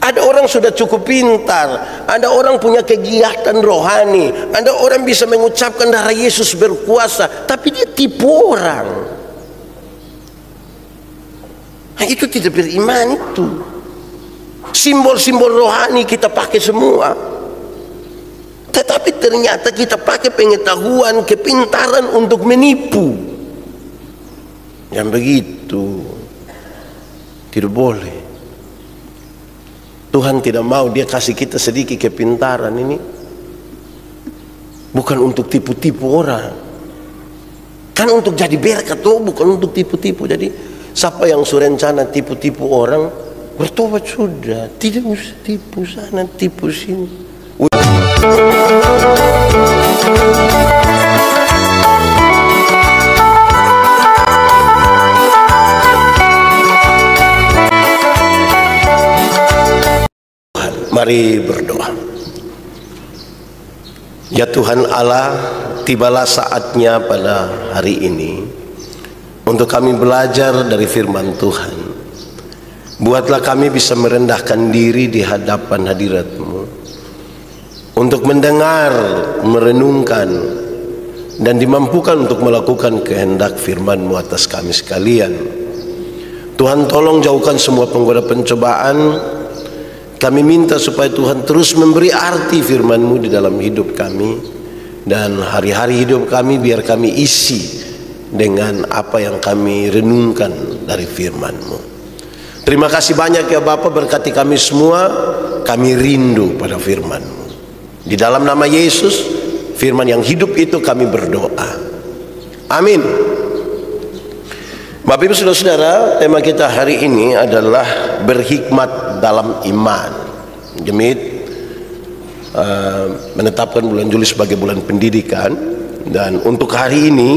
Ada orang sudah cukup pintar, ada orang punya kegiatan rohani, ada orang bisa mengucapkan darah Yesus berkuasa, tapi dia tipu orang. Nah, itu tidak beriman itu. Simbol-simbol rohani kita pakai semua, tetapi ternyata kita pakai pengetahuan, kepintaran untuk menipu. Yang begitu tidak boleh. Tuhan tidak mau, dia kasih kita sedikit kepintaran ini bukan untuk tipu-tipu orang, kan untuk jadi berkat, bukan untuk tipu-tipu. Jadi siapa yang surencana tipu-tipu orang, bertobat sudah, tidak usah tipu sana tipu sini. Mari berdoa. Ya Tuhan Allah, tibalah saatnya pada hari ini untuk kami belajar dari firman Tuhan. Buatlah kami bisa merendahkan diri di hadapan hadirat-Mu untuk mendengar, merenungkan, dan dimampukan untuk melakukan kehendak firman-Mu atas kami sekalian. Tuhan, tolong jauhkan semua penggoda pencobaan. Kami minta supaya Tuhan terus memberi arti firman-Mu di dalam hidup kami, dan hari-hari hidup kami biar kami isi dengan apa yang kami renungkan dari firman-Mu. Terima kasih banyak ya Bapa, berkati kami semua. Kami rindu pada firman-Mu. Di dalam nama Yesus, firman yang hidup itu, kami berdoa. Amin. Bapak Ibu Saudara-saudara, tema kita hari ini adalah berhikmat dalam iman. Jemaat menetapkan bulan Juli sebagai bulan pendidikan, dan untuk hari ini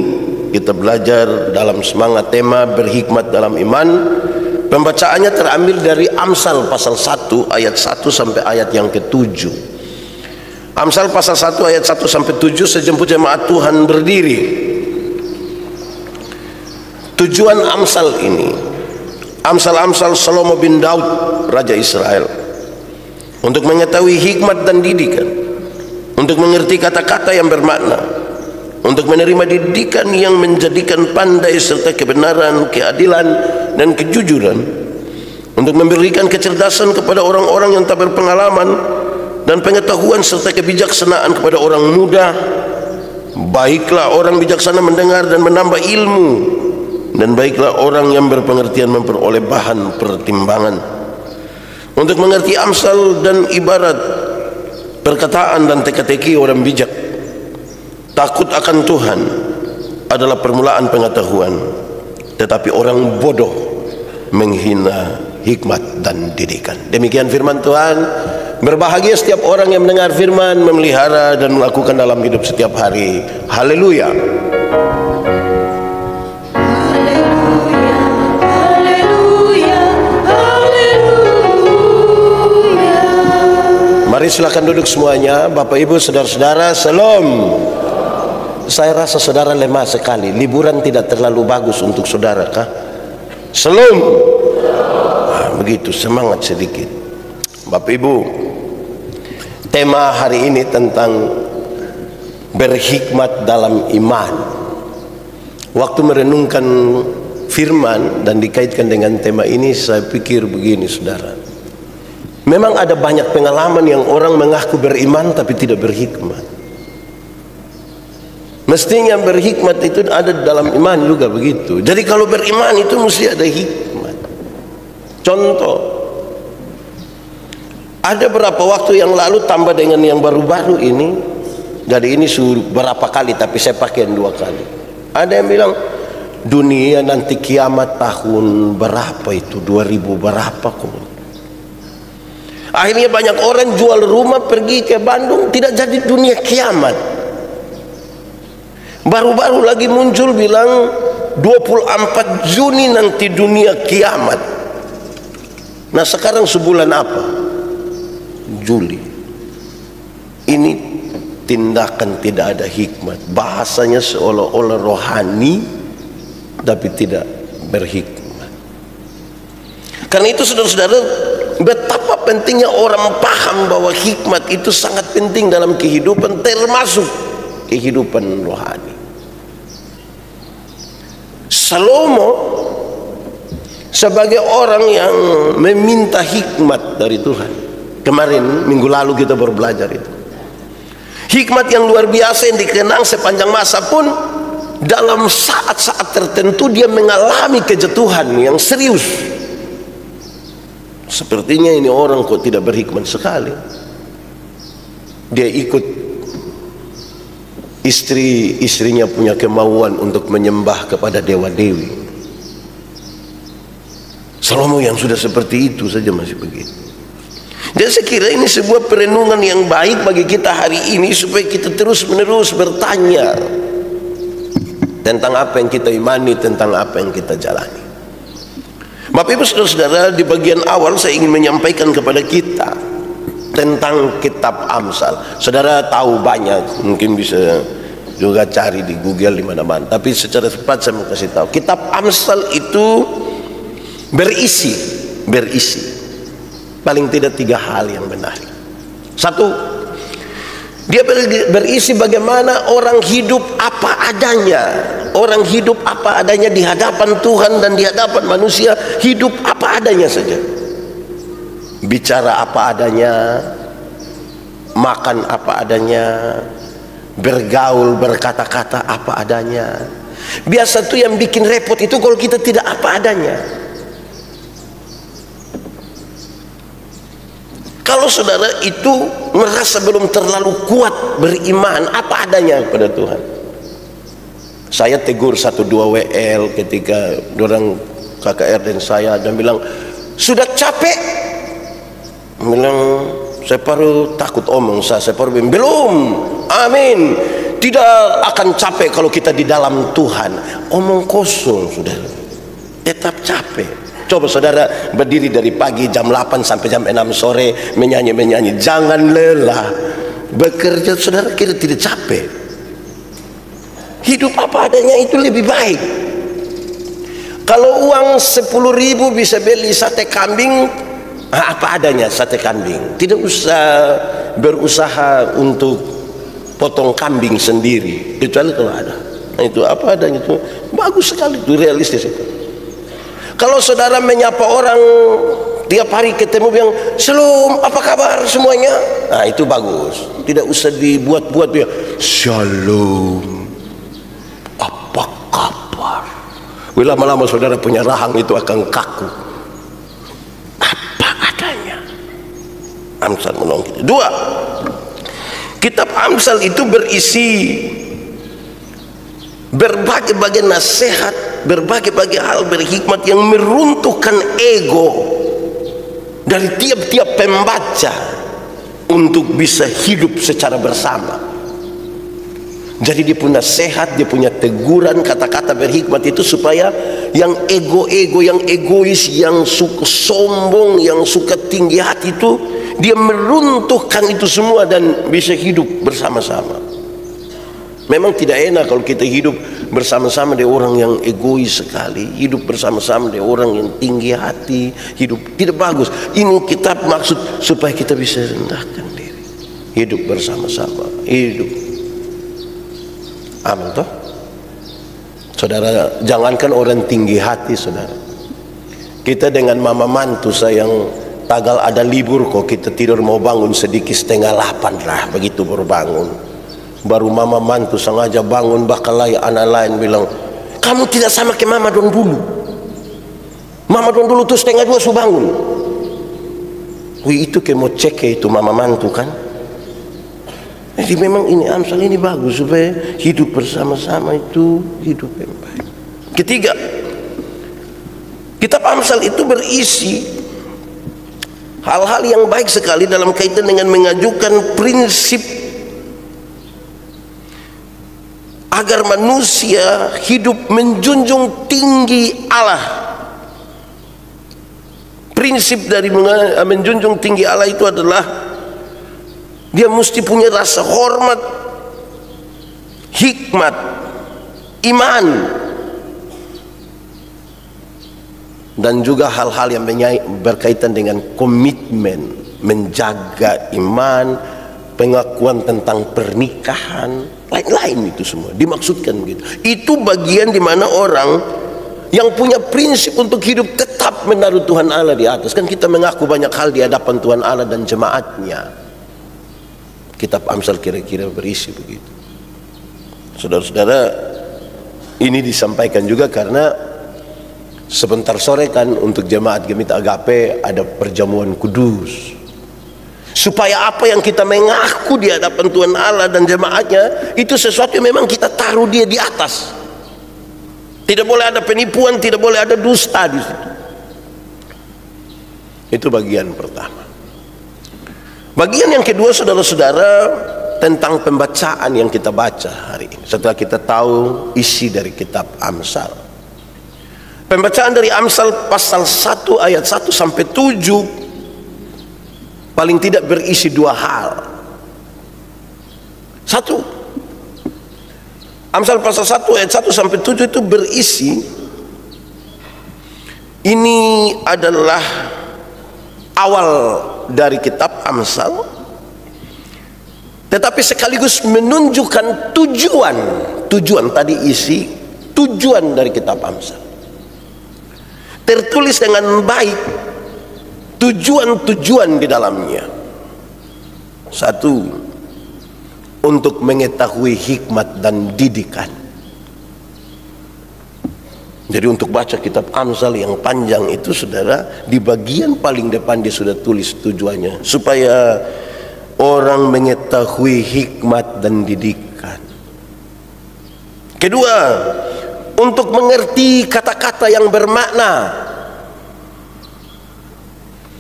kita belajar dalam semangat tema berhikmat dalam iman. Pembacaannya terambil dari Amsal pasal 1 ayat 1 sampai ayat yang ke-7. Amsal pasal 1 ayat 1 sampai 7, sejemput jemaat Tuhan berdiri. Tujuan Amsal ini, Amsal-Amsal Salomo bin Daud, Raja Israel, untuk mengetahui hikmat dan didikan, untuk mengerti kata-kata yang bermakna, untuk menerima didikan yang menjadikan pandai serta kebenaran, keadilan, dan kejujuran, untuk memberikan kecerdasan kepada orang-orang yang tak berpengalaman, dan pengetahuan serta kebijaksanaan kepada orang muda. Baiklah orang bijaksana mendengar dan menambah ilmu, dan baiklah orang yang berpengertian memperoleh bahan pertimbangan. Untuk mengerti amsal dan ibarat, perkataan dan teka-teki orang bijak. Takut akan Tuhan adalah permulaan pengetahuan, tetapi orang bodoh menghina hikmat dan didikan. Demikian firman Tuhan. Berbahagia setiap orang yang mendengar firman, memelihara dan melakukan dalam hidup setiap hari. Haleluya. Mari silakan duduk semuanya. Bapak Ibu Saudara-saudara, Salam. Saya rasa saudara lemah sekali. Liburan tidak terlalu bagus untuk saudara kah? Salam. Nah, begitu, semangat sedikit. Bapak Ibu, tema hari ini tentang berhikmat dalam iman. Waktu merenungkan firman dan dikaitkan dengan tema ini, saya pikir begini saudara. Memang ada banyak pengalaman yang orang mengaku beriman tapi tidak berhikmat. Mestinya berhikmat itu ada dalam iman juga begitu. Jadi kalau beriman itu mesti ada hikmat. Contoh, ada berapa waktu yang lalu tambah dengan yang baru-baru ini. Jadi ini berapa kali, tapi saya pakai 2 kali. Ada yang bilang dunia nanti kiamat tahun berapa itu, 2000 berapa kok. Akhirnya banyak orang jual rumah pergi ke Bandung, tidak jadi dunia kiamat. Baru-baru lagi muncul bilang 24 Juni nanti dunia kiamat. Nah sekarang sebulan apa? Juli. Ini tindakan tidak ada hikmat. Bahasanya seolah-olah rohani tapi tidak berhikmat. Karena itu saudara-saudara, betapa pentingnya orang paham bahwa hikmat itu sangat penting dalam kehidupan, termasuk kehidupan rohani. Salomo sebagai orang yang meminta hikmat dari Tuhan. Kemarin minggu lalu kita baru belajar itu. Hikmat yang luar biasa yang dikenang sepanjang masa pun, dalam saat-saat tertentu dia mengalami kejatuhan yang serius. Sepertinya ini orang kok tidak berhikmat sekali. Dia ikut istrinya punya kemauan untuk menyembah kepada dewa-dewi. Salomo yang sudah seperti itu saja masih begitu. Dan saya kira ini sebuah perenungan yang baik bagi kita hari ini, supaya kita terus-menerus bertanya tentang apa yang kita imani, tentang apa yang kita jalani. Bapak Ibu saudara-saudara, di bagian awal saya ingin menyampaikan kepada kita tentang kitab Amsal. Saudara tahu banyak, mungkin bisa juga cari di Google di mana-mana. Tapi secara cepat saya mau kasih tahu, kitab Amsal itu berisi paling tidak 3 hal yang menarik. Satu, dia berisi bagaimana orang hidup apa adanya. Orang hidup apa adanya di hadapan Tuhan dan di hadapan manusia, hidup apa adanya saja. Bicara apa adanya, makan apa adanya, bergaul, berkata-kata apa adanya. Biasa tuh yang bikin repot itu kalau kita tidak apa adanya. Kalau saudara itu merasa belum terlalu kuat beriman apa adanya kepada Tuhan. Saya tegur 1-2 WL ketika orang KKR dan saya, dan bilang, sudah capek? Bilang, saya baru takut omong saya baru bilang, belum, amin, tidak akan capek kalau kita di dalam Tuhan. Omong kosong, saudara, tetap capek. Coba saudara berdiri dari pagi jam 8 sampai jam 6 sore menyanyi-menyanyi, jangan lelah bekerja, saudara kira tidak capek? Hidup apa adanya itu lebih baik. Kalau uang 10.000 bisa beli sate kambing, apa adanya sate kambing, tidak usah berusaha untuk potong kambing sendiri, kecuali kalau ada. Nah, itu apa adanya, itu bagus sekali, itu realistis itu. Kalau saudara menyapa orang tiap hari ketemu bilang, "Shalom, apa kabar semuanya?" Nah, itu bagus. Tidak usah dibuat-buat dia, "Shalom, apa kabar?" Lama-lama saudara punya rahang itu akan kaku. Apa adanya. Amsal menolong kita. 2, kitab Amsal itu berisi berbagai-bagai nasihat, berbagai-bagai hal berhikmat yang meruntuhkan ego dari tiap-tiap pembaca untuk bisa hidup secara bersama. Jadi dia punya nasihat, dia punya teguran, kata-kata berhikmat itu supaya yang ego-ego, yang egois, yang suka sombong, yang suka tinggi hati itu, dia meruntuhkan itu semua dan bisa hidup bersama-sama. Memang tidak enak kalau kita hidup bersama-sama dengan orang yang egois sekali, hidup bersama-sama dengan orang yang tinggi hati, hidup tidak bagus. Ini kitab maksud supaya kita bisa rendahkan diri, hidup bersama-sama, hidup. Amin toh? Saudara, jangankan orang tinggi hati, saudara. Kita dengan mama mantu sayang, tagal ada libur kok kita tidur mau bangun sedikit 7:30 lah, begitu baru bangun. Baru mama mantu sengaja bangun, bakalai anak lain bilang, "Kamu tidak sama ke mama don dulu. Mama don dulu tuh 1:30 su bangun." Wih, itu kayak mau cek itu mama mantu kan. Jadi memang ini Amsal ini bagus supaya hidup bersama-sama itu hidup yang baik. Ketiga, kitab Amsal itu berisi hal-hal yang baik sekali dalam kaitan dengan mengajukan prinsip agar manusia hidup menjunjung tinggi Allah. Prinsip dari menjunjung tinggi Allah itu adalah dia mesti punya rasa hormat, hikmat, iman. dan juga hal-hal yang berkaitan dengan komitmen menjaga iman, pengakuan tentang pernikahan, lain-lain itu semua dimaksudkan gitu. Itu bagian di mana orang yang punya prinsip untuk hidup tetap menaruh Tuhan Allah di atas. Kan kita mengaku banyak hal di hadapan Tuhan Allah dan jemaatnya. Kitab Amsal kira-kira berisi begitu. Saudara-saudara, ini disampaikan juga karena sebentar sore kan untuk jemaat Gemit Agape ada perjamuan kudus. Supaya apa yang kita mengaku di hadapan Tuhan Allah dan jemaatnya itu sesuatu yang memang kita taruh dia di atas. Tidak boleh ada penipuan, tidak boleh ada dusta di situ. Itu bagian pertama. Bagian yang kedua, saudara-saudara, tentang pembacaan yang kita baca hari ini. Setelah kita tahu isi dari kitab Amsal. Pembacaan dari Amsal pasal 1 ayat 1 sampai 7 paling tidak berisi dua hal. Satu, Amsal pasal 1 ayat 1 sampai 7 itu berisi, ini adalah awal dari kitab Amsal, tetapi sekaligus menunjukkan tujuan tadi isi tujuan dari kitab Amsal. Tertulis dengan baik tujuan-tujuan di dalamnya. Satu, untuk mengetahui hikmat dan didikan. Jadi untuk baca kitab Amsal yang panjang itu, saudara, di bagian paling depan dia sudah tulis tujuannya, supaya orang mengetahui hikmat dan didikan. Kedua, untuk mengerti kata-kata yang bermakna.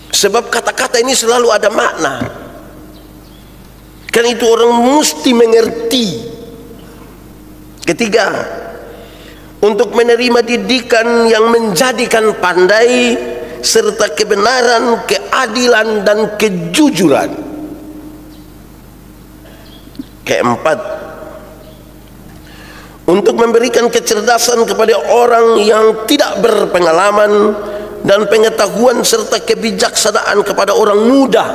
Sebab kata-kata ini selalu ada makna. Karena itu orang mesti mengerti. Ketiga, untuk menerima didikan yang menjadikan pandai, serta kebenaran, keadilan, dan kejujuran. Keempat, untuk memberikan kecerdasan kepada orang yang tidak berpengalaman, dan pengetahuan serta kebijaksanaan kepada orang muda.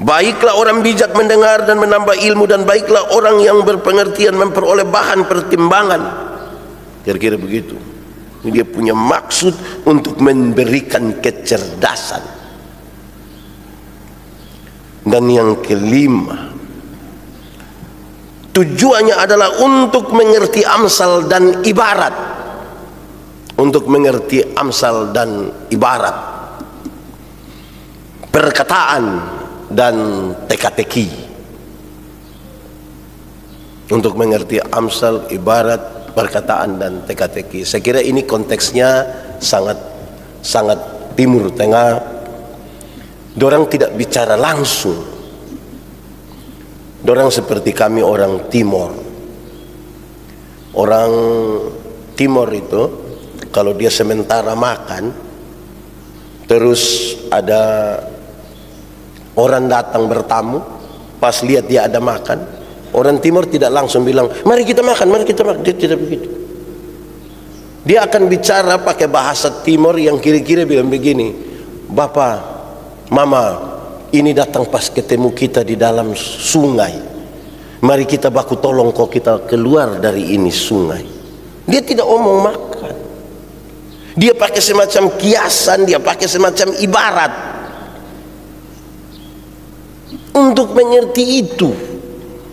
Baiklah orang bijak mendengar dan menambah ilmu, dan baiklah orang yang berpengertian memperoleh bahan pertimbangan. Kira-kira begitu. Dia punya maksud untuk memberikan kecerdasan. Dan yang kelima, tujuannya adalah untuk mengerti Amsal dan ibarat. Untuk mengerti Amsal dan ibarat, perkataan dan teka-teki. Untuk mengerti Amsal, ibarat, perkataan, dan teka-teki. Saya kira ini konteksnya sangat Timur Tengah. Dorang tidak bicara langsung. Dorang seperti kami orang Timur. Orang Timur itu, kalau dia sementara makan, terus ada orang datang bertamu, pas lihat dia ada makan, orang Timur tidak langsung bilang, mari kita makan, mari kita makan. Dia tidak begitu. Dia akan bicara pakai bahasa Timur yang kira-kira bilang begini, Bapak, Mama, ini datang pas ketemu kita di dalam sungai. Mari kita baku tolong kok kita keluar dari ini sungai. Dia tidak omong makan. Dia pakai semacam kiasan, dia pakai semacam ibarat untuk mengerti itu.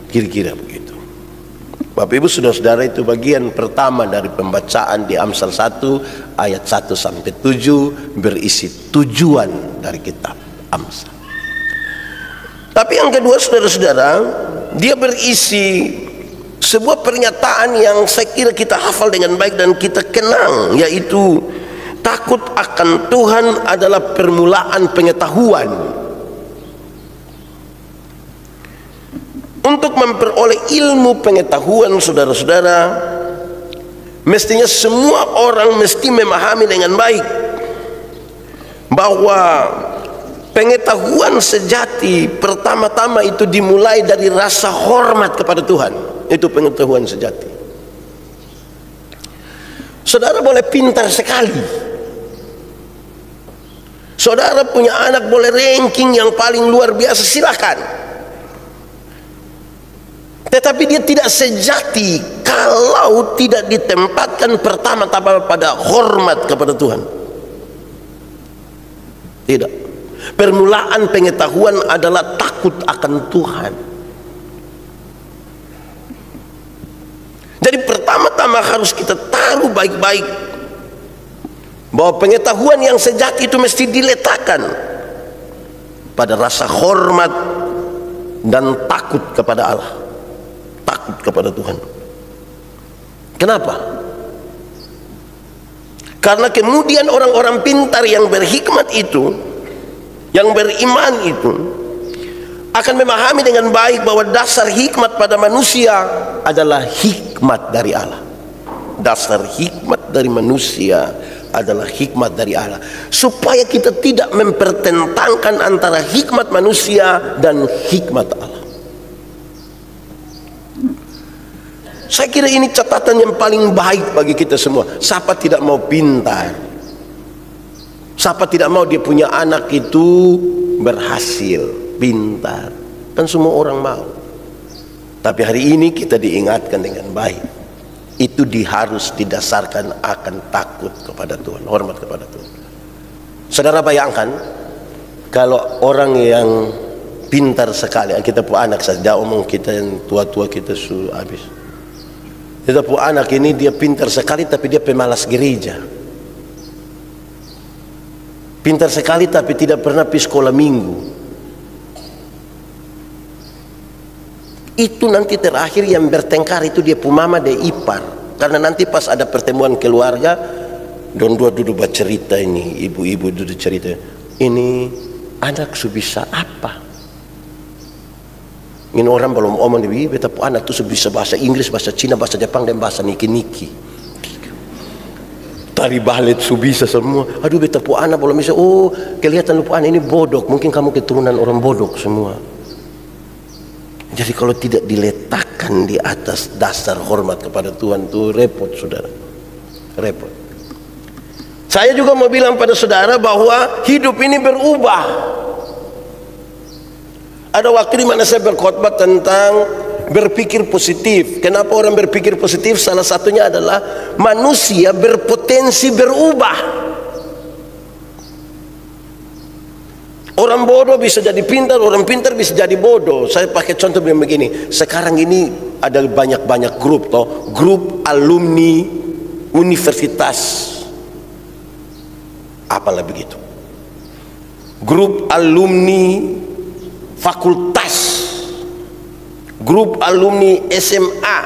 Kira-kira begitu. Bapak Ibu saudara-saudara, itu bagian pertama dari pembacaan di Amsal 1 ayat 1 sampai 7 berisi tujuan dari kitab Amsal. Tapi yang kedua, saudara-saudara, dia berisi sebuah pernyataan yang saya kira kita hafal dengan baik dan kita kenang, yaitu takut akan Tuhan adalah permulaan pengetahuan. Untuk memperoleh ilmu pengetahuan, saudara-saudara, mestinya semua orang mesti memahami dengan baik bahwa pengetahuan sejati pertama-tama itu dimulai dari rasa hormat kepada Tuhan. Itu pengetahuan sejati. Saudara boleh pintar sekali, saudara punya anak boleh ranking yang paling luar biasa, silakan. Tetapi dia tidak sejati kalau tidak ditempatkan pertama-tama pada hormat kepada Tuhan. Tidak. Permulaan pengetahuan adalah takut akan Tuhan. Jadi pertama-tama harus kita taruh baik-baik bahwa pengetahuan yang sejati itu mesti diletakkan pada rasa hormat dan takut kepada Allah, takut kepada Tuhan. Kenapa? Karena kemudian orang-orang pintar yang berhikmat itu, yang beriman itu, akan memahami dengan baik bahwa dasar hikmat pada manusia adalah hikmat dari Allah. Dasar hikmat dari manusia adalah hikmat dari Allah. Supaya kita tidak mempertentangkan antara hikmat manusia dan hikmat Allah. Saya kira ini catatan yang paling baik bagi kita semua. Siapa tidak mau pintar? Siapa tidak mau dia punya anak itu berhasil, pintar? Kan semua orang mau. Tapi hari ini kita diingatkan dengan baik. Itu harus didasarkan akan takut kepada Tuhan, hormat kepada Tuhan. Saudara bayangkan kalau orang yang pintar sekali, kita punya anak saja, omong kita yang tua-tua kita sudah habis. Kita punya anak ini dia pintar sekali tapi dia pemalas gereja. Pintar sekali tapi tidak pernah pergi sekolah minggu. Itu nanti terakhir yang bertengkar itu dia punya mama dan ipar. Karena nanti pas ada pertemuan keluarga, don dua duduk bercerita ini, ibu-ibu duduk cerita, ini anak su bisa apa? Ini orang belum omong di beta anak tu su bisa bahasa Inggris, bahasa Cina, bahasa Jepang dan bahasa niki-niki. Tari balet su bisa semua. Aduh beta anak belum bisa. Oh kelihatan lupa anak ini bodoh. Mungkin kamu keturunan orang bodoh semua. Jadi kalau tidak diletakkan di atas dasar hormat kepada Tuhan itu repot saudara, repot. Saya juga mau bilang pada saudara bahwa hidup ini berubah. Ada waktu di mana saya berkhotbah tentang berpikir positif. Kenapa orang berpikir positif? Salah satunya adalah manusia berpotensi berubah. Orang bodoh bisa jadi pintar, orang pintar bisa jadi bodoh. Saya pakai contoh begini. Sekarang ini ada banyak-banyak grup, toh, grup alumni universitas, apalah begitu. Grup alumni fakultas, grup alumni SMA,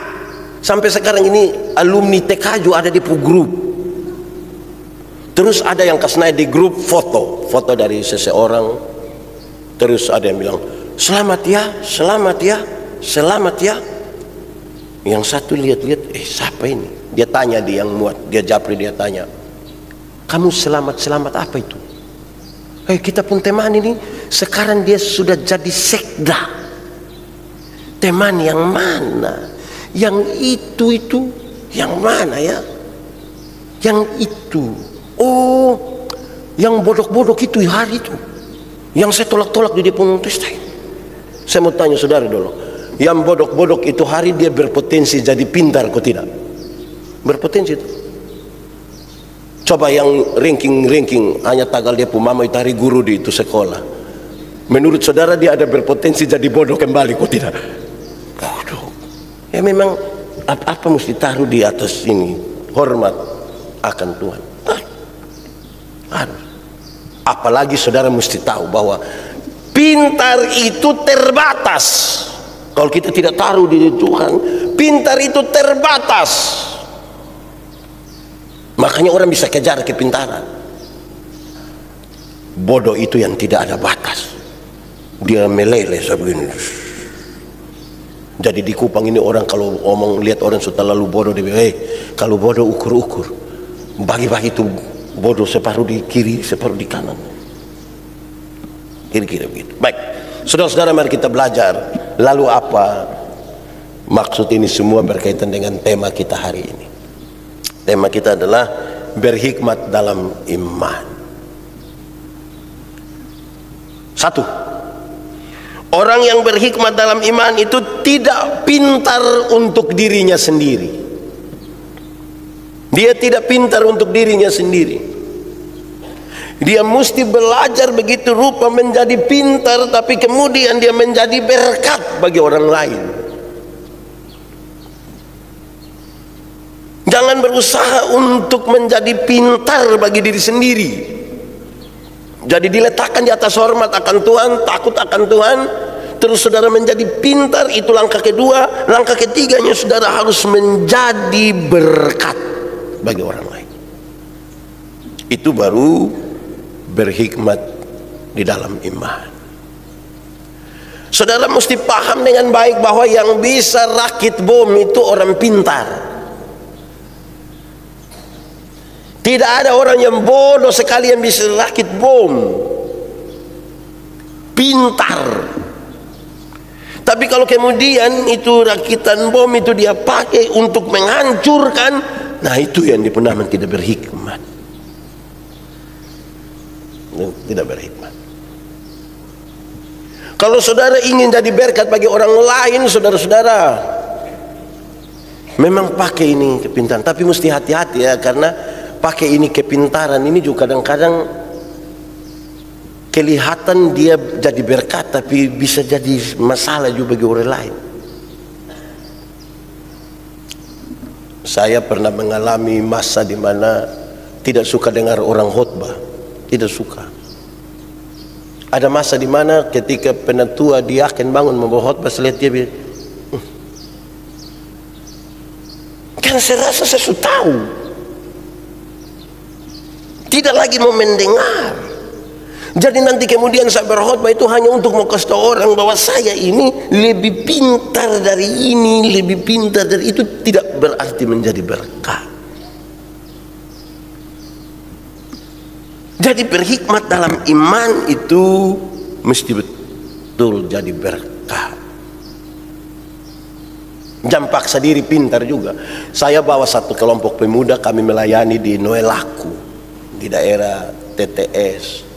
sampai sekarang ini alumni TK juga ada di grup. Terus ada yang kasih di grup foto dari seseorang. Terus ada yang bilang selamat ya, selamat ya, selamat ya. Yang satu lihat-lihat, siapa ini? Dia tanya dia yang muat, dia japri, dia tanya, kamu selamat apa itu? Kita pun teman ini sekarang dia sudah jadi sekda. Teman yang mana? Yang itu yang mana ya? Yang itu. Oh, yang bodoh-bodoh itu hari itu, yang saya tolak-tolak di depan testai. Saya mau tanya saudara dulu, yang bodoh-bodoh itu hari dia berpotensi jadi pintar kok tidak? Berpotensi itu. Coba yang ranking hanya tagal dia punya mama itu hari guru di itu sekolah. Menurut saudara dia ada berpotensi jadi bodoh kembali kok tidak? Bodoh. Ya memang apa mesti taruh di atas ini hormat akan Tuhan. Apalagi saudara mesti tahu bahwa pintar itu terbatas. Kalau kita tidak taruh di Tuhan, pintar itu terbatas. Makanya orang bisa kejar kepintaran. Bodoh itu yang tidak ada batas. Dia meleleh sebegini. Jadi di Kupang ini orang kalau omong lihat orang sudah lalu bodoh, dia bilang, kalau bodoh ukur-ukur, bagi-bagi itu bodoh separuh di kiri, separuh di kanan. Kira-kira begitu. Baik, saudara-saudara, mari kita belajar. Lalu apa maksud ini semua berkaitan dengan tema kita hari ini? Tema kita adalah berhikmat dalam iman. Satu, orang yang berhikmat dalam iman itu tidak pintar untuk dirinya sendiri. Dia tidak pintar untuk dirinya sendiri. Dia mesti belajar begitu rupa menjadi pintar, tapi kemudian dia menjadi berkat bagi orang lain. Jangan berusaha untuk menjadi pintar bagi diri sendiri. Jadi diletakkan di atas hormat akan Tuhan, takut akan Tuhan, terus saudara menjadi pintar, itu langkah kedua. Langkah ketiganya, saudara harus menjadi berkat bagi orang lain. Itu baru berhikmat di dalam iman. Saudara mesti paham dengan baik bahwa yang bisa rakit bom itu orang pintar. Tidak ada orang yang bodoh sekali yang bisa rakit bom. Pintar. Tapi kalau kemudian itu rakitan bom itu dia pakai untuk menghancurkan, nah itu yang dipenaman tidak berhikmat. Tidak berhikmat. Kalau saudara ingin jadi berkat bagi orang lain, saudara-saudara memang pakai ini kepintaran, tapi mesti hati-hati ya, karena pakai ini kepintaran ini juga kadang-kadang kelihatan dia jadi berkat, tapi bisa jadi masalah juga bagi orang lain. Saya pernah mengalami masa di mana tidak suka dengar orang khotbah, tidak suka. Ada masa di mana ketika penatua dia akan bangun membawa khotbah, saya lihat dia bilang, kan saya rasa saya sudah tahu, tidak lagi mau mendengar. Jadi nanti kemudian saya berkhotbah itu hanya untuk mau kasih tahu orang bahwa saya ini lebih pintar dari ini, lebih pintar dari itu, tidak berarti menjadi berkat. Jadi berhikmat dalam iman itu mesti betul jadi berkat. Jangan paksa diri pintar juga. Saya bawa satu kelompok pemuda, kami melayani di Noelaku, di daerah TTS.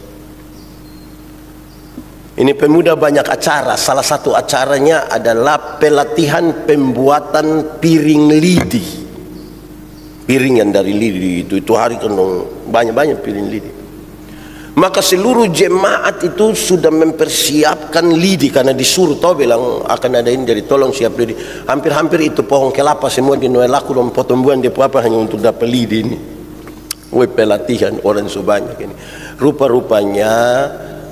Ini pemuda banyak acara. Salah satu acaranya adalah pelatihan pembuatan piring lidi. Piring yang dari lidi itu hari kan banyak-banyak piring lidi. Maka seluruh jemaat itu sudah mempersiapkan lidi, karena disuruh toh bilang akan ada ini, jadi tolong siap lidi. Hampir-hampir itu pohon kelapa semua di Noelaku dan potongan dia apa hanya untuk dapat lidi ini. Pelatihan orang sebanyak ini. Rupa-rupanya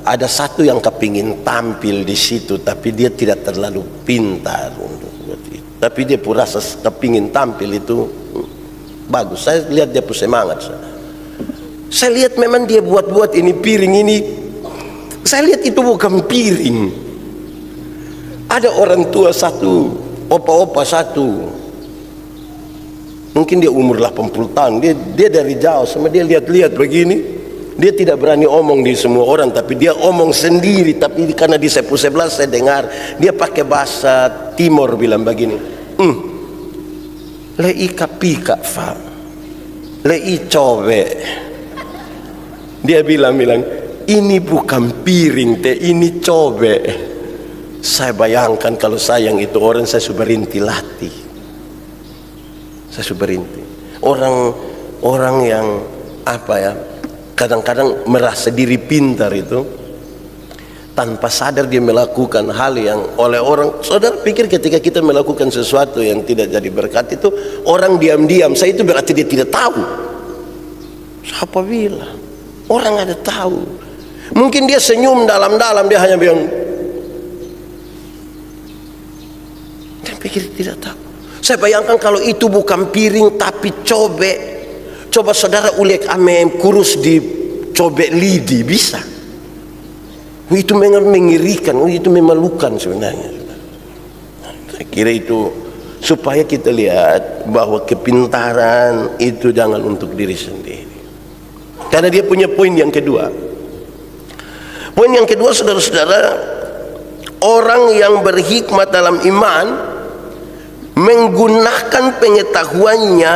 ada satu yang kepingin tampil di situ, tapi dia tidak terlalu pintar untuk itu. Tapi dia pun rasa kepingin tampil itu bagus. Saya lihat dia pun semangat. Saya lihat memang dia buat-buat ini piring ini. Saya lihat itu bukan piring. Ada orang tua satu, opa-opa satu. Mungkin dia umur 80 tahun. Dia dari jauh sama dia lihat-lihat begini. Dia tidak berani omong di semua orang, tapi dia omong sendiri. Tapi karena di sebelah saya dengar dia pakai bahasa Timor bilang begini. Lei kapika fa. Lei cobe. Dia bilang ini bukan piring teh, ini cobe. Saya bayangkan kalau saya yang itu orang, saya sudah berhenti latih. Saya sudah berhenti. Orang yang apa ya, kadang-kadang merasa diri pintar itu, tanpa sadar dia melakukan hal yang oleh orang. Saudara pikir ketika kita melakukan sesuatu yang tidak jadi berkat itu, orang diam-diam, saya itu berarti dia tidak tahu. Siapa bilang? Orang ada tahu. Mungkin dia senyum dalam-dalam, dia hanya bilang, dia pikir tidak tahu. Saya bayangkan kalau itu bukan piring tapi cobe. Coba saudara ulek ame kurus di cobe lidi, bisa. Itu mengerikan, itu memalukan sebenarnya. Saya kira itu supaya kita lihat bahwa kepintaran itu jangan untuk diri sendiri. Karena dia punya poin yang kedua. Poin yang kedua, saudara-saudara, orang yang berhikmat dalam iman menggunakan pengetahuannya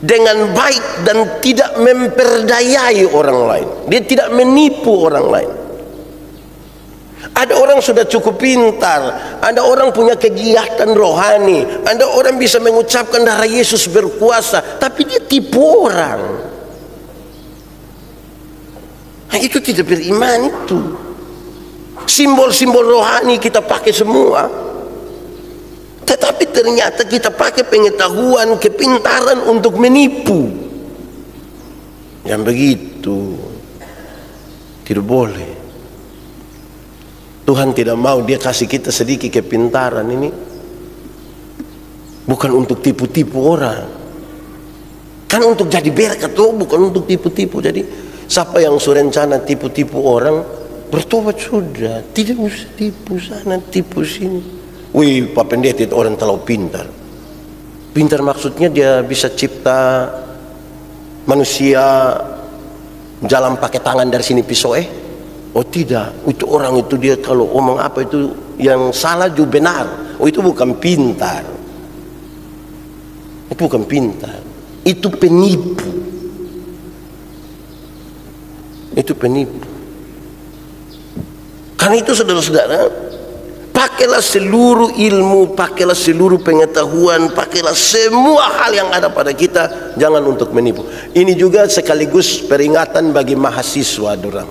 dengan baik dan tidak memperdayai orang lain. Dia tidak menipu orang lain. Ada orang sudah cukup pintar, ada orang punya kegiatan rohani, ada orang bisa mengucapkan darah Yesus berkuasa, tapi dia tipu orang. Nah, itu tidak beriman itu. Simbol-simbol rohani kita pakai semua, tetapi ternyata kita pakai pengetahuan, kepintaran untuk menipu. Yang begitu tidak boleh. Tuhan tidak mau, Dia kasih kita sedikit kepintaran ini bukan untuk tipu-tipu orang, kan untuk jadi berkat, bukan untuk tipu-tipu. Jadi siapa yang surencana tipu-tipu orang, bertobat sudah, tidak usah tipu sana tipu sini. Wih, Pak Pendeta itu orang terlalu pintar. Pintar maksudnya dia bisa cipta manusia jalan pakai tangan dari sini pisau. Oh tidak, itu orang itu dia kalau omong apa itu yang salah juga benar. Oh itu bukan pintar. Itu bukan pintar. Itu penipu. Itu penipu. Karena itu saudara-saudara, pakailah seluruh ilmu, pakailah seluruh pengetahuan, pakailah semua hal yang ada pada kita, jangan untuk menipu. Ini juga sekaligus peringatan bagi mahasiswa dorang,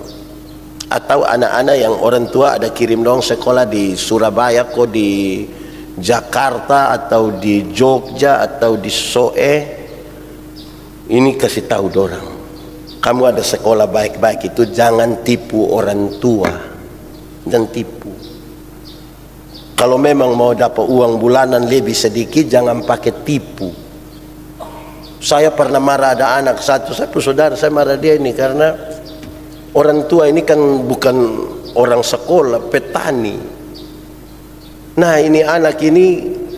atau anak-anak yang orang tua ada kirim dong sekolah di Surabaya, kok di Jakarta atau di Jogja atau di Soe. Ini kasih tahu dorang, kamu ada sekolah baik-baik itu, jangan tipu orang tua dan tipu. Kalau memang mau dapat uang bulanan lebih sedikit, jangan pakai tipu. Saya pernah marah, ada anak satu saudara, saya marah dia ini karena orang tua ini kan bukan orang sekolah, petani. Nah ini anak ini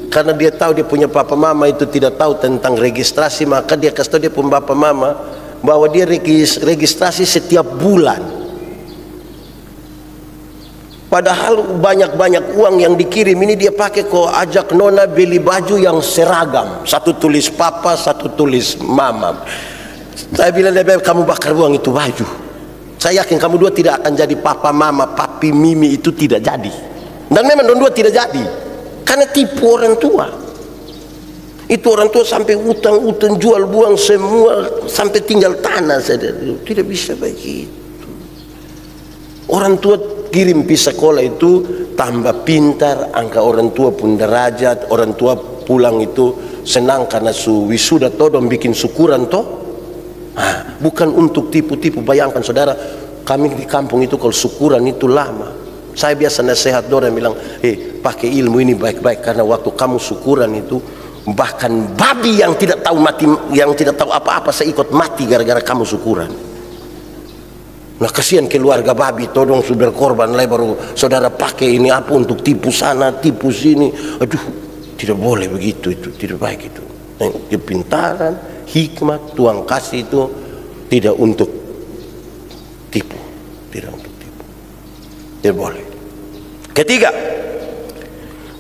karena dia tahu dia punya papa mama itu tidak tahu tentang registrasi, maka dia kasih tahu dia punya papa mama bahwa dia registrasi setiap bulan. Padahal banyak-banyak uang yang dikirim ini dia pakai kok ajak nona beli baju yang seragam, satu tulis papa, satu tulis mama. Saya bilang, kamu bakar uang itu baju. Saya yakin kamu dua tidak akan jadi papa mama, papi mimi, itu tidak jadi. Dan memang dua tidak jadi, karena tipu orang tua. Itu orang tua sampai utang-utang, jual buang semua, sampai tinggal tanah saja. Tidak bisa begitu. Orang tua kirim pi sekolah itu tambah pintar, angka orang tua pun derajat, orang tua pulang itu senang karena su wisuda toh dong bikin syukuran toh. Nah, bukan untuk tipu-tipu. Bayangkan saudara, kami di kampung itu kalau syukuran itu lama. Saya biasa nasihat dorang bilang, pakai ilmu ini baik-baik, karena waktu kamu syukuran itu bahkan babi yang tidak tahu mati, yang tidak tahu apa-apa, saya ikut mati gara-gara kamu syukuran. Nah kasihan keluarga babi, tolong sudah korban lah, baru saudara pakai ini apa untuk tipu sana tipu sini. Aduh, tidak boleh begitu, itu tidak baik itu. Nah, kepintaran, hikmat Tuhan kasih itu tidak untuk tipu, tidak untuk tipu, tidak boleh. Ketiga,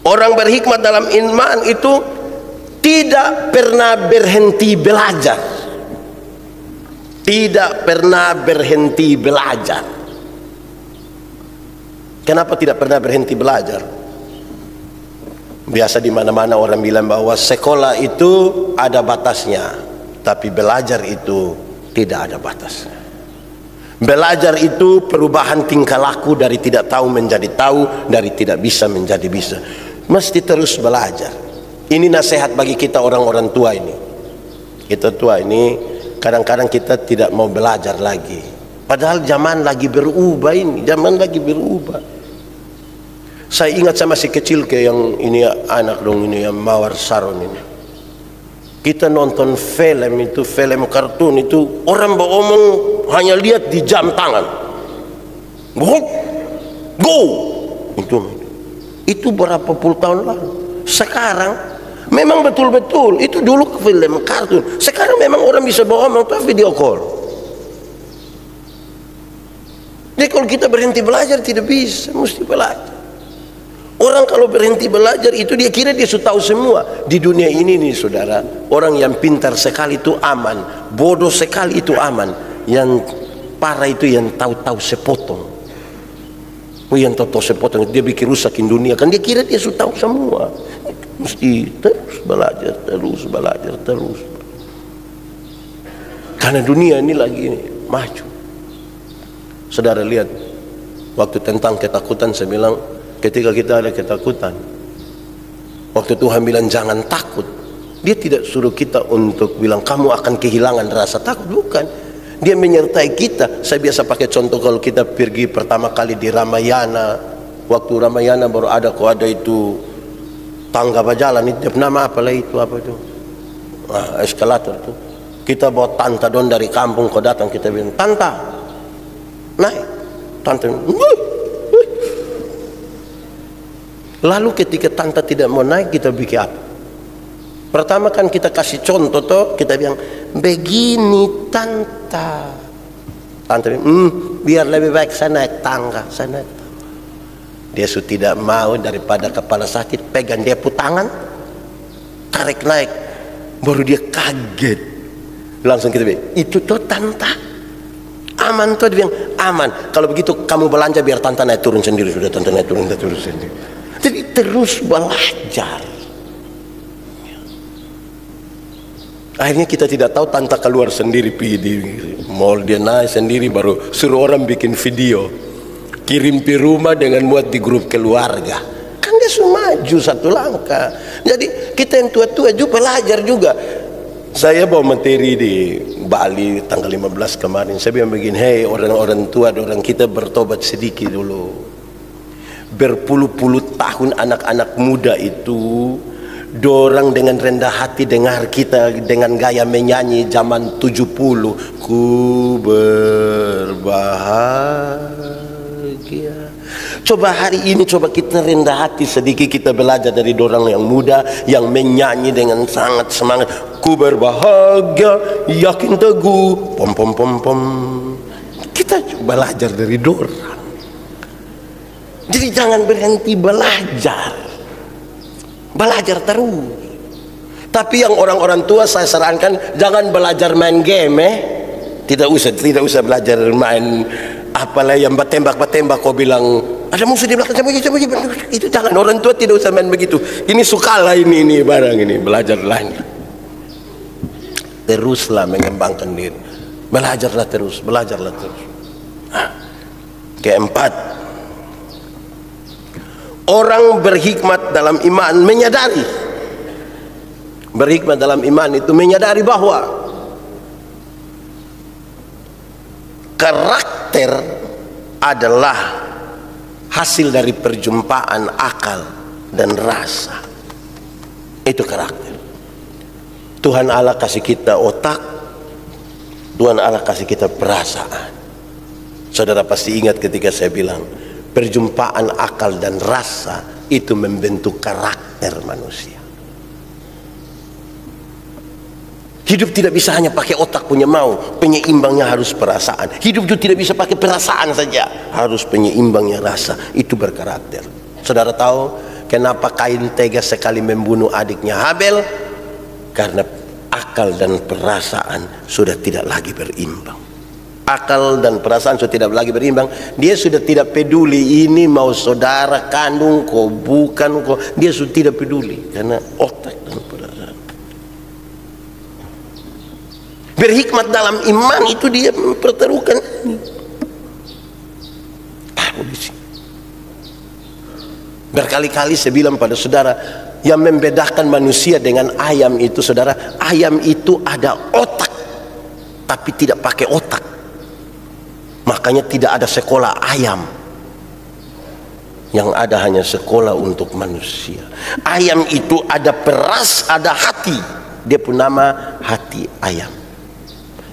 orang berhikmat dalam iman itu tidak pernah berhenti belajar. Tidak pernah berhenti belajar. Kenapa tidak pernah berhenti belajar? Biasa di mana-mana orang bilang bahwa sekolah itu ada batasnya, tapi belajar itu tidak ada batasnya. Belajar itu perubahan tingkah laku dari tidak tahu menjadi tahu, dari tidak bisa menjadi bisa. Mesti terus belajar. Ini nasihat bagi kita orang-orang tua ini. Kita tua ini kadang-kadang kita tidak mau belajar lagi, padahal zaman lagi berubah ini, zaman lagi berubah. Saya ingat sama si kecil kayak yang ini anak dong ini, yang Mawar Saron ini. Kita nonton film itu, film kartun itu, orang beromong hanya lihat di jam tangan. Go! Itu berapa puluh tahun lalu. Sekarang memang betul-betul itu dulu film kartun. Sekarang memang orang bisa bohong tuh video call. Jadi kalau kita berhenti belajar tidak bisa, mesti belajar. Orang Orang kalau berhenti belajar itu dia kira dia sudah tahu semua. Di dunia ini nih saudara, orang yang pintar sekali itu aman, bodoh sekali itu aman. Yang parah itu yang tahu-tahu sepotong. Yang tahu-tahu sepotong dia bikin rusakin dunia, kan dia kira dia sudah tahu semua. Mesti terus belajar, terus. Karena dunia ini lagi maju. Saudara lihat, waktu tentang ketakutan saya bilang, ketika kita ada ketakutan, waktu Tuhan bilang jangan takut, dia tidak suruh kita untuk bilang kamu akan kehilangan rasa takut, bukan. Dia menyertai kita. Saya biasa pakai contoh kalau kita pergi pertama kali di Ramayana, waktu Ramayana baru ada, kok ada itu tangga berjalan itu nama apa itu eskalator tuh. Kita bawa tanta don dari kampung, kau datang, kita bilang tanta naik, tanta lalu ketika tanta tidak mau naik, kita bikin apa? Pertama kan kita kasih contoh toh, kita bilang begini tanta bilang biar lebih baik saya naik tangga. Dia sudah tidak mau, daripada kepala sakit, pegang dia tangan, tarik naik, baru dia kaget. Langsung kita bilang itu tuh tanta aman tuh. Dia bilang aman, kalau begitu kamu belanja biar tanta naik turun sendiri. Sudah tanta naik turun sendiri. Jadi terus belajar. Akhirnya kita tidak tahu tanta keluar sendiri pergi di mall, dia naik sendiri, baru suruh orang bikin video, kirim di rumah dengan muat di grup keluarga. Kan dia sudah maju satu langkah. Jadi kita yang tua-tua juga belajar juga. Saya bawa materi di Bali tanggal 15 kemarin. Saya bilang begini, hei orang-orang tua, orang kita bertobat sedikit dulu. Berpuluh-puluh tahun anak-anak muda itu dorang dengan rendah hati dengar kita dengan gaya menyanyi zaman 70, ku berbahagia. Coba hari ini, coba kita rendah hati sedikit, kita belajar dari dorang yang muda yang menyanyi dengan sangat semangat, ku berbahagia, yakin teguh, pom pom pom pom. Kita coba belajar dari dorang. Jadi jangan berhenti belajar. Belajar terus. Tapi yang orang-orang tua saya sarankan jangan belajar main game, tidak usah belajar main apalah yang bertembak kau bilang ada musuh di belakang, itu jangan. Orang tua tidak usah main begitu. Ini sukalah ini barang ini, belajar lain. Teruslah mengembangkan diri. Belajarlah terus. Keempat, orang berhikmat dalam iman menyadari, berhikmat dalam iman itu menyadari bahwa karakter adalah hasil dari perjumpaan akal dan rasa. Itu karakter. Tuhan Allah kasih kita otak, Tuhan Allah kasih kita perasaan. Saudara pasti ingat ketika saya bilang perjumpaan akal dan rasa itu membentuk karakter manusia. Hidup tidak bisa hanya pakai otak punya mau, penyeimbangnya harus perasaan. Hidup juga tidak bisa pakai perasaan saja, harus penyeimbangnya rasa. Itu berkarakter. Saudara tahu kenapa Kain tega sekali membunuh adiknya Habel? Karena akal dan perasaan sudah tidak lagi berimbang. Akal dan perasaan sudah tidak lagi berimbang. Dia sudah tidak peduli ini mau saudara kandung kok bukan kok, dia sudah tidak peduli karena otak dan perasaan. Berhikmat dalam iman itu dia mempertaruhkan ini. Berkali-kali saya bilang pada saudara, yang membedakan manusia dengan ayam itu saudara, ayam itu ada otak tapi tidak pakai otak. Makanya tidak ada sekolah ayam. Yang ada hanya sekolah untuk manusia. Ayam itu ada peras, ada hati. Dia pun nama hati ayam.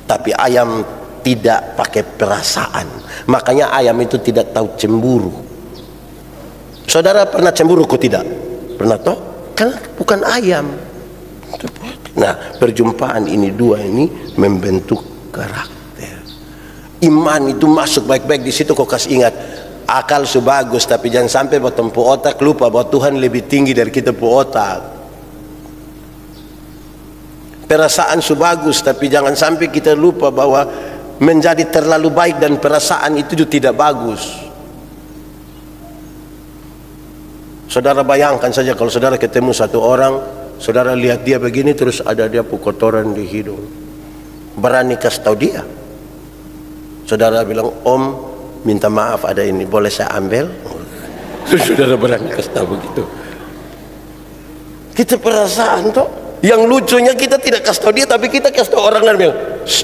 Tapi ayam tidak pakai perasaan. Makanya ayam itu tidak tahu cemburu. Saudara pernah cemburu kok tidak? Pernah toh? Karena bukan ayam. Nah, perjumpaan ini dua ini membentuk karakter. Iman itu masuk baik-baik di situ. Kau kasih ingat, Akal su bagus, tapi jangan sampai potong pu otak lupa bahwa Tuhan lebih tinggi dari kita pu otak. Perasaan su bagus, tapi jangan sampai kita lupa bahwa menjadi terlalu baik dan perasaan itu juga tidak bagus. Saudara bayangkan saja kalau saudara ketemu satu orang, saudara lihat dia begini terus ada dia pu kotoran di hidung, berani kasih tahu dia. Saudara bilang, "Om, minta maaf ada ini, boleh saya ambil?" Saudara berani kasih tahu begitu. Kita perasaan toh. Yang lucunya kita tidak kasih tahu dia, tapi kita kasih tahu orang lain bilang, "Shh."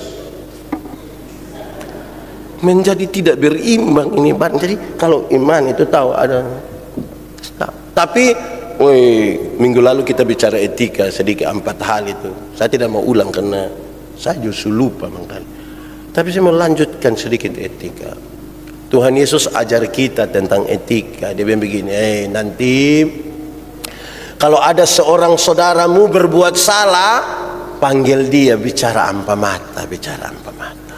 Menjadi tidak berimbang ini, Ban. Jadi kalau iman itu tahu ada. Tapi, minggu lalu kita bicara etika sedikit 4 hal itu. Saya tidak mau ulang karena saya justru lupa mangkali. Tapi saya mau lanjutkan sedikit etika. Tuhan Yesus ajar kita tentang etika. Dia bilang begini, nanti kalau ada seorang saudaramu berbuat salah, panggil dia, bicara ampa mata, bicara ampa mata.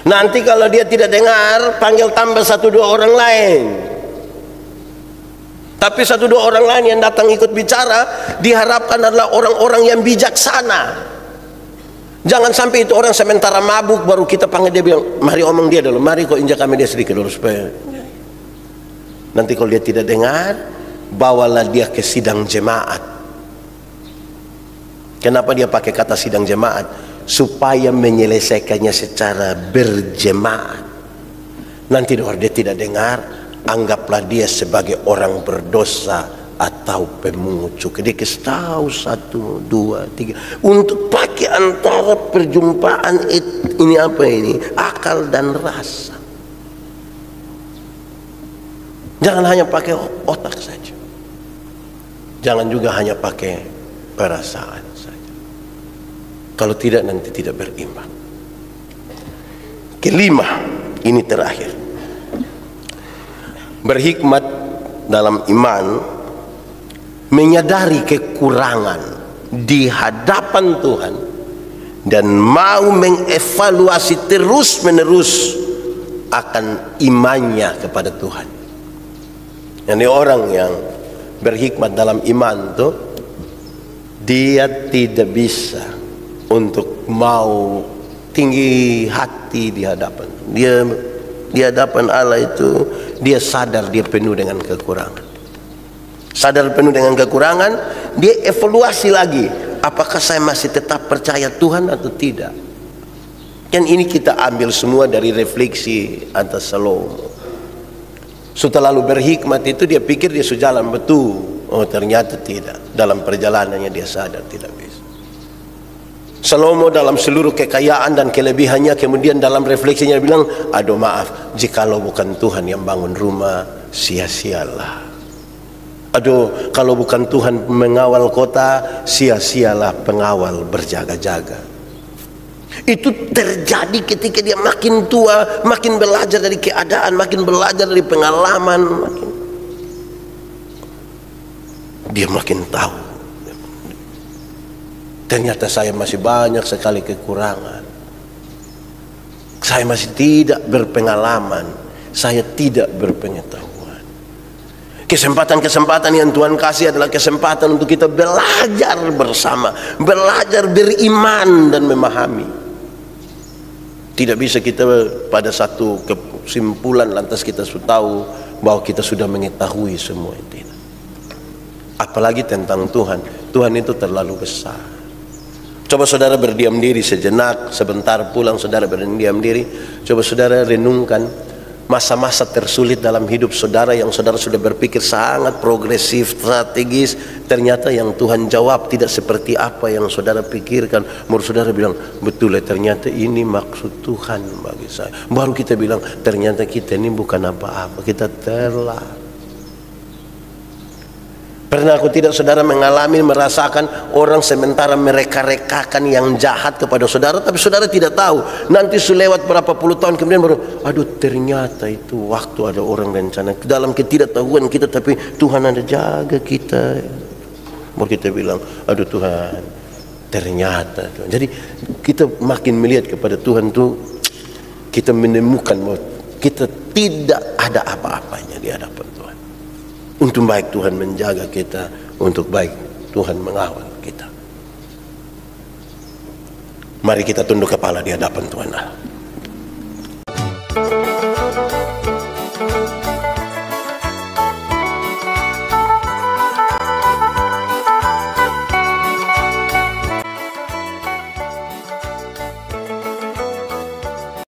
Nanti kalau dia tidak dengar, panggil tambah 1-2 orang lain. Tapi 1-2 orang lain yang datang ikut bicara diharapkan adalah orang-orang yang bijaksana. Jangan sampai itu orang sementara mabuk baru kita panggil dia bilang, "Mari omong dia dulu, mari kau injak kami dia sedikit dulu supaya." Nanti kalau dia tidak dengar, bawalah dia ke sidang jemaat. Kenapa dia pakai kata sidang jemaat? Supaya menyelesaikannya secara berjemaat. Nanti kalau dia tidak dengar, anggaplah dia sebagai orang berdosa atau pemungut cukai. Dia kasih tahu 1, 2, 3 untuk pakai antara perjumpaan ini apa ini, akal dan rasa. Jangan hanya pakai otak saja, jangan juga hanya pakai perasaan saja. Kalau tidak nanti tidak berimbang. Kelima, ini terakhir, berhikmat dalam iman, menyadari kekurangan di hadapan Tuhan dan mau mengevaluasi terus-menerus akan imannya kepada Tuhan. Ini orang yang berhikmat dalam iman tuh, dia tidak bisa untuk mau tinggi hati di hadapan dia. Di hadapan Allah itu dia sadar dia penuh dengan kekurangan. Sadar penuh dengan kekurangan, dia evaluasi lagi, apakah saya masih tetap percaya Tuhan atau tidak. Kan ini kita ambil semua dari refleksi atas Salomo. Setelah lalu berhikmat itu dia pikir dia sudah jalan betul. Oh ternyata tidak. Dalam perjalanannya dia sadar tidak bisa. Salomo dalam seluruh kekayaan dan kelebihannya, kemudian dalam refleksinya bilang, "Aduh maaf, jikalau bukan Tuhan yang bangun rumah, sia-sialah. Aduh, kalau bukan Tuhan mengawal kota, sia-sialah pengawal berjaga-jaga." Itu terjadi ketika dia makin tua, makin belajar dari keadaan, makin belajar dari pengalaman, dia makin tahu, ternyata saya masih banyak sekali kekurangan. Saya masih tidak berpengalaman, saya tidak berpengetahuan. Kesempatan-kesempatan yang Tuhan kasih adalah kesempatan untuk kita belajar bersama, belajar beriman dan memahami. Tidak bisa kita pada satu kesimpulan lantas kita sudah tahu bahwa kita sudah mengetahui semua itu. Apalagi tentang Tuhan. Tuhan itu terlalu besar. Coba saudara berdiam diri sejenak, sebentar pulang saudara berdiam diri. Coba saudara renungkan masa-masa tersulit dalam hidup saudara yang saudara sudah berpikir sangat progresif, strategis, ternyata yang Tuhan jawab tidak seperti apa yang saudara pikirkan. Menurut saudara bilang, betul ya, ternyata ini maksud Tuhan bagi saya. Baru kita bilang, ternyata kita ini bukan apa-apa, kita telah. Pernah aku tidak saudara mengalami, merasakan orang sementara mereka-rekakan yang jahat kepada saudara, tapi saudara tidak tahu. Nanti selewat berapa puluh tahun kemudian baru, aduh ternyata itu waktu ada orang rencana. Dalam ketidaktahuan kita, tapi Tuhan ada jaga kita. Baru kita bilang, aduh Tuhan, ternyata Tuhan. Jadi kita makin melihat kepada Tuhan tuh, kita menemukan bahwa kita tidak ada apa-apanya di hadapan Tuhan. Untuk baik Tuhan menjaga kita, untuk baik Tuhan mengawal kita. Mari kita tunduk kepala di hadapan Tuhan Allah.